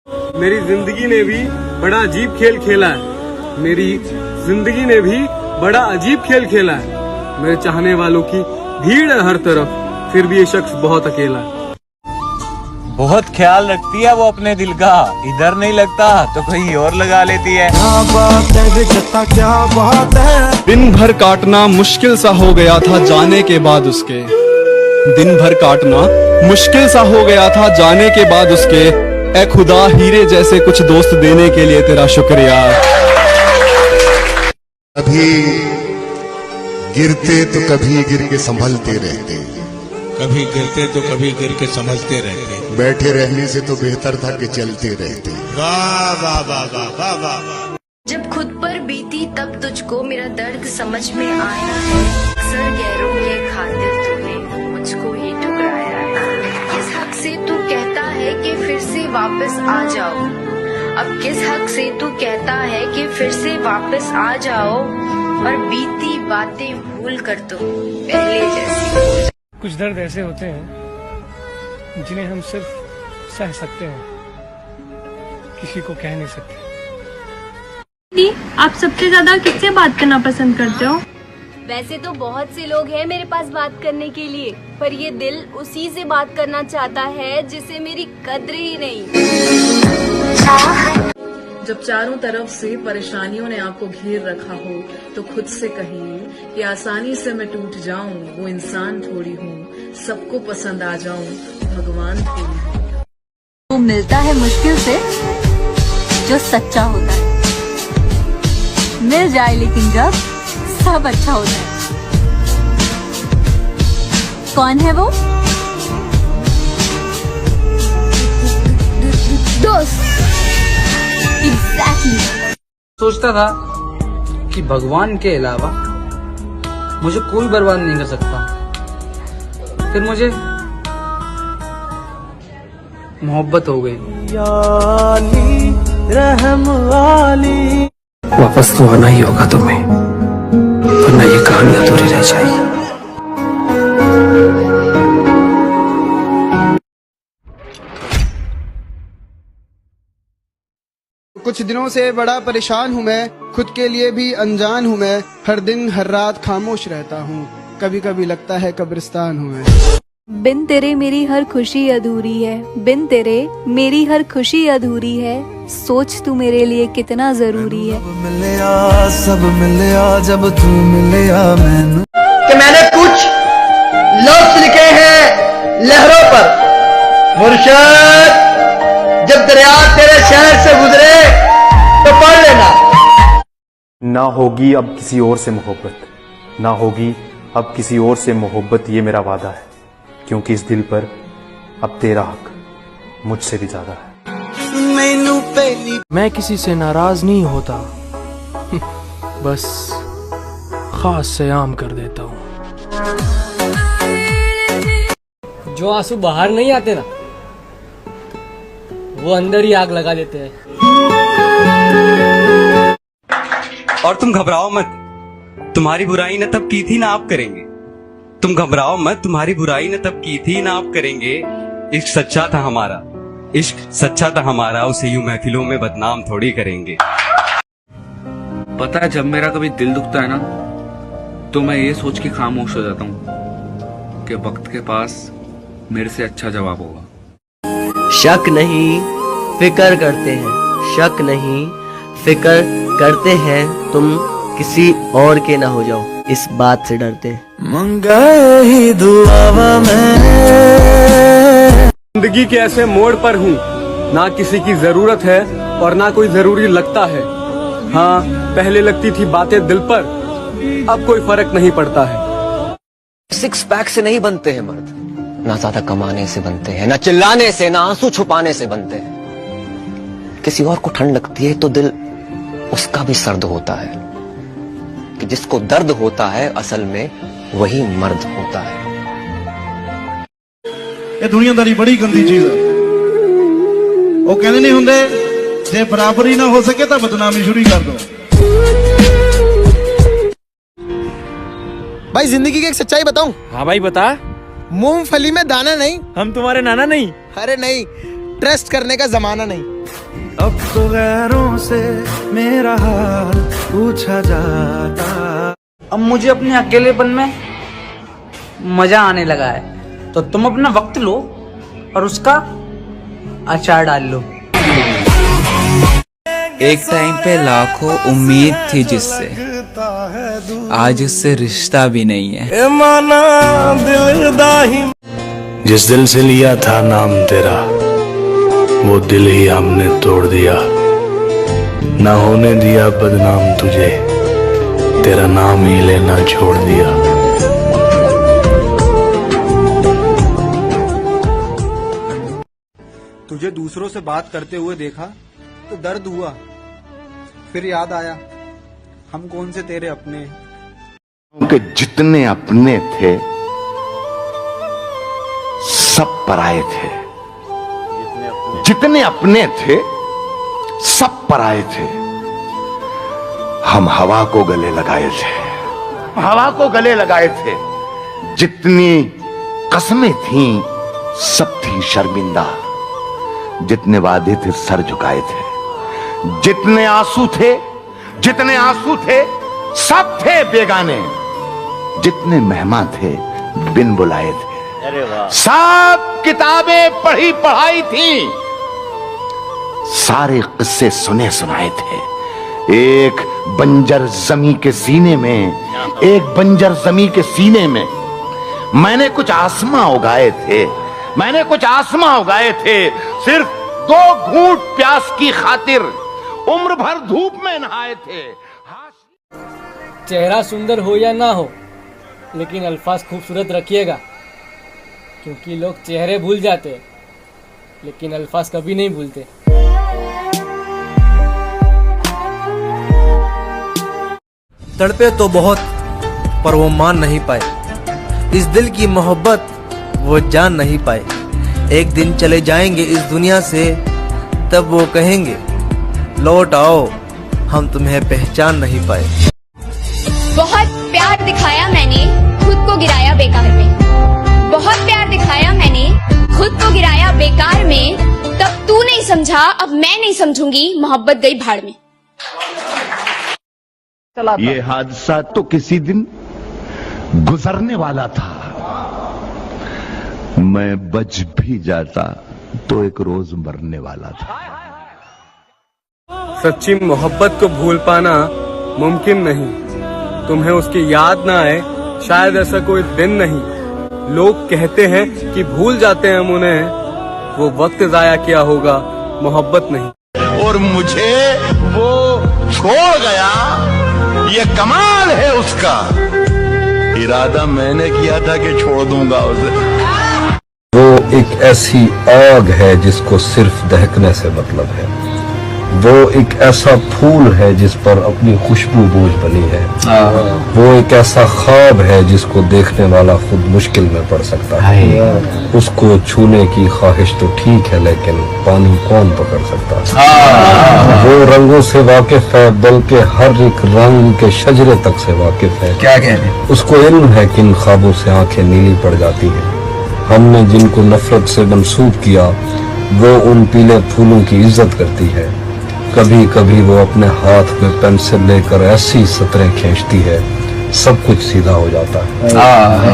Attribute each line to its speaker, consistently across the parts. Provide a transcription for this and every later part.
Speaker 1: मेरी जिंदगी ने भी बड़ा अजीब खेल खेला है। मेरी जिंदगी ने भी बड़ा अजीब खेल खेला है। मेरे चाहने वालों की भीड़ है हर तरफ, फिर भी ये शख्स बहुत अकेला है।
Speaker 2: बहुत ख्याल रखती है वो अपने दिल का, इधर नहीं लगता तो कहीं और लगा लेती है।
Speaker 3: क्या बात है बेटा, क्या बात है।
Speaker 4: दिन भर काटना मुश्किल सा हो गया था जाने के बाद उसके। दिन भर काटना मुश्किल सा हो गया था जाने के बाद उसके। ए खुदा, हीरे जैसे कुछ दोस्त देने के लिए तेरा शुक्रिया।
Speaker 5: कभी गिरते तो कभी गिर के संभलते रहते,
Speaker 6: कभी गिरते तो कभी गिर के समझते रहते।
Speaker 5: बैठे रहने से तो बेहतर था कि चलते रहते।
Speaker 6: वाह वाह वाह वाह वाह वाह।
Speaker 7: जब खुद पर बीती तब तुझको मेरा दर्द समझ में आया है। अक्सर गैरों के खातिर तूने मुझको ही ठुकराया है। किस हक से तू कहता है कि फिर से वापस आ जाओ। अब किस हक से तू कहता है कि फिर से वापस आ जाओ, और बीती बातें भूल कर तो पहले जैसी।
Speaker 8: कुछ दर्द ऐसे होते हैं जिन्हें हम सिर्फ सह सकते हैं, किसी को कह नहीं सकते।
Speaker 9: आप सबसे ज्यादा किससे बात करना पसंद करते हो?
Speaker 10: वैसे तो बहुत से लोग हैं मेरे पास बात करने के लिए, पर ये दिल उसी से बात करना चाहता है जिसे मेरी कद्र ही नहीं।
Speaker 11: जब चारों तरफ से परेशानियों ने आपको घेर रखा हो तो खुद से कहिए कि आसानी से मैं टूट जाऊं, वो इंसान थोड़ी हूँ, सबको पसंद आ जाऊं, भगवान थोड़ी हूँ।
Speaker 9: वो मिलता है मुश्किल से जो सच्चा होता है, मिल जाए लेकिन जब सब अच्छा होता है। कौन है वो? दोस्त। Exactly.
Speaker 12: सोचता था कि भगवान के अलावा मुझे कोई बर्बाद नहीं कर सकता। फिर मुझे मोहब्बत हो गई। वापस तो आना ही होगा तुम्हें, वरना ये कहानी अधूरी रह जाएगी।
Speaker 13: कुछ दिनों से बड़ा परेशान हूँ मैं, खुद के लिए भी अनजान हूँ मैं। हर दिन हर रात खामोश रहता हूँ, कभी कभी लगता है कब्रिस्तान हूँ मैं।
Speaker 9: बिन तेरे मेरी हर खुशी अधूरी है, बिन तेरे मेरी हर खुशी अधूरी है। सोच तू मेरे लिए कितना जरूरी है।
Speaker 3: सब मिले जब तू मिले मैनू।
Speaker 14: कि मैंने कुछ लफ्ज लिखे हैं लहरों पर। मुर्शद, जब दरिया तेरे शहर से गुजरे तो पढ़ लेना।
Speaker 15: ना होगी अब किसी और से मोहब्बत, ना होगी अब किसी और से मोहब्बत, ये मेरा वादा है, क्योंकि इस दिल पर अब तेरा हक मुझसे भी ज्यादा है।
Speaker 12: मैं किसी से नाराज नहीं होता, बस खास से आम कर देता हूँ।
Speaker 8: जो आंसू बाहर नहीं आते ना, वो अंदर ही आग लगा देते हैं।
Speaker 16: और तुम घबराओ मत, तुम्हारी बुराई न तब की थी ना आप करेंगे। तुम घबराओ मत, तुम्हारी बुराई न तब की थी ना आप करेंगे। इश्क सच्चा था हमारा, इश्क सच्चा था हमारा, उसे यूं महफिलों में बदनाम थोड़ी करेंगे।
Speaker 12: पता है, जब मेरा कभी दिल दुखता है ना, तो मैं ये सोच के खामोश हो जाता हूँ कि वक्त के पास मेरे से अच्छा जवाब होगा।
Speaker 14: शक नहीं फिक्र करते हैं, शक नहीं फिक्र करते हैं, तुम किसी और के ना हो जाओ, इस बात से डरते हैं।
Speaker 3: मंगाए ही दुआवा में।
Speaker 1: जिंदगी के ऐसे मोड़ पर हूँ, ना किसी की जरूरत है और ना कोई जरूरी लगता है। हाँ, पहले लगती थी बातें दिल पर, अब कोई फर्क नहीं पड़ता है।
Speaker 14: सिक्स पैक से नहीं बनते हैं मर्द, ना ज्यादा कमाने से बनते हैं, ना चिल्लाने से, ना आंसू छुपाने से बनते हैं। किसी और को ठंड लगती है तो दिल उसका भी सर्द होता है, कि जिसको दर्द होता है असल में वही मर्द होता है।
Speaker 6: ये दुनियादारी बड़ी गंदी चीज है। वो कहने नहीं होंगे जे बराबरी ना हो सके तो बदनामी शुरू कर दो।
Speaker 13: भाई जिंदगी की एक सच्चाई बताऊं?
Speaker 12: हाँ भाई बता।
Speaker 13: मूंगफली में दाना नहीं।
Speaker 12: हम तुम्हारे नाना नहीं।
Speaker 13: अरे नहीं, ट्रस्ट करने का जमाना नहीं।
Speaker 3: अब तो गैरों से मेरा हाल पूछा जाता।
Speaker 17: अब मुझे अपने अकेलेपन में मजा आने लगा है, तो तुम अपना वक्त लो और उसका अचार डाल लो।
Speaker 18: एक टाइम पे लाखों उम्मीद थी जिससे, आज उससे रिश्ता भी नहीं है।
Speaker 19: जिस दिल से लिया था नाम तेरा, वो दिल ही हमने तोड़ दिया। ना होने दिया बदनाम तुझे, तेरा नाम ही लेना छोड़ दिया।
Speaker 13: तुझे दूसरों से बात करते हुए देखा तो दर्द हुआ, फिर याद आया हम कौन से तेरे अपने।
Speaker 20: उनके जितने अपने थे सब पराये थे, जितने अपने थे सब पराये थे। हम हवा को गले लगाए थे, हवा को गले लगाए थे। जितनी कस्में थीं सब थी शर्मिंदा, जितने वादे थे सर झुकाए थे। जितने आंसू थे सब थे बेगाने, जितने मेहमान थे बिन बुलाए थे। सब किताबें पढ़ी पढ़ाई थी, सारे किस्से सुने सुनाए थे। एक बंजर जमी के सीने में मैंने कुछ आसमां उगाए थे, सिर्फ 2 घूंट प्यास की खातिर उम्र भर धूप में नहाए थे।
Speaker 8: चेहरा सुंदर हो या ना हो, लेकिन अल्फाज खूबसूरत रखिएगा, क्योंकि लोग चेहरे भूल जाते हैं लेकिन अल्फाज कभी नहीं भूलते।
Speaker 21: तड़पे तो बहुत पर वो मान नहीं पाए, इस दिल की मोहब्बत वो जान नहीं पाए। एक दिन चले जाएंगे इस दुनिया से, तब वो कहेंगे लौट आओ, हम तुम्हें पहचान नहीं पाए।
Speaker 10: बहुत प्यार दिखाया मैंने, खुद को गिराया बेकार में। बहुत प्यार दिखाया मैंने, खुद को गिराया बेकार में। तब तू नहीं समझा, अब मैं नहीं समझूंगी, मोहब्बत गई भाड़ में।
Speaker 20: ये हादसा तो किसी दिन गुजरने वाला था, मैं बच भी जाता तो एक रोज मरने वाला था।
Speaker 1: सच्ची मोहब्बत को भूल पाना मुमकिन नहीं, तुम्हें उसकी याद ना आए शायद ऐसा कोई दिन नहीं। लोग कहते हैं कि भूल जाते हैं हम उन्हें, वो वक्त जाया किया होगा, मोहब्बत नहीं।
Speaker 20: और मुझे वो छोड़ गया, ये कमाल है उसका। इरादा मैंने किया था कि छोड़ दूंगा उसे।
Speaker 22: वो एक ऐसी आग है जिसको सिर्फ दहकने से मतलब है। वो एक ऐसा फूल है जिस पर अपनी खुशबू बोझ बनी है। वो एक ऐसा ख्वाब है जिसको देखने वाला खुद मुश्किल में पड़ सकता है। उसको छूने की ख्वाहिश तो ठीक है, लेकिन पानी कौन पकड़ सकता है। वो रंगों से वाकिफ है, बल्कि हर एक रंग के शजरे तक से वाकिफ है। क्या कह रहे? उसको इल्म है कि इन ख्वाबों से आंखें नीली पड़ जाती हैं। हमने जिनको नफरत से मंसूब किया, वो उन पीले फूलों की इज्जत करती है। कभी कभी वो अपने हाथ में पेंसिल लेकर ऐसी सतरें खींचती है, सब कुछ सीधा हो जाता है।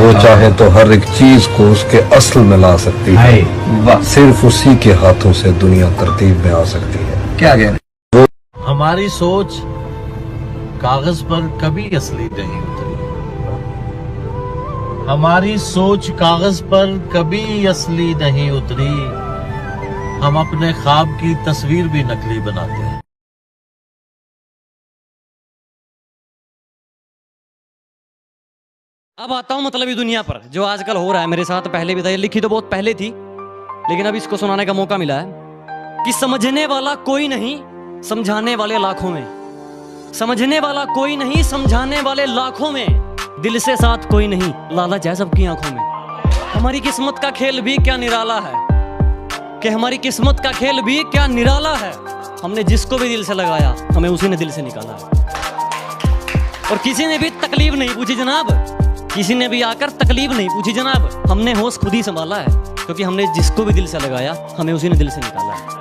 Speaker 22: वो चाहे तो हर एक चीज को उसके असल में ला सकती है। सिर्फ उसी के हाथों से दुनिया तरतीब में आ सकती है। क्या कह रहे?
Speaker 23: हमारी सोच कागज पर कभी असली नहीं उतरी। हमारी सोच कागज पर कभी असली नहीं उतरी। हम अपने ख्वाब की तस्वीर भी नकली बनाते हैं।
Speaker 24: अब आता हूँ मतलबी दुनिया पर, जो आजकल हो रहा है मेरे साथ। पहले भी था, ये लिखी तो बहुत पहले थी, लेकिन अब इसको सुनाने का मौका मिला है कि समझने वाला कोई नहीं, समझाने वाले लाखों में। समझने वाला कोई नहीं, समझाने वाले लाखों में। दिल से साथ कोई नहीं, लालच है सबकी आंखों में। हमारी किस्मत का खेल भी क्या निराला है, कि हमारी किस्मत का खेल भी क्या निराला है। हमने जिसको भी दिल से लगाया, हमें उसी ने दिल से निकाला है। और किसी ने भी तकलीफ नहीं पूछी जनाब, किसी ने भी आकर तकलीफ नहीं पूछी जनाब। हमने होश खुद ही संभाला है, क्योंकि हमने जिसको भी दिल से लगाया, हमें उसी ने दिल से निकाला है।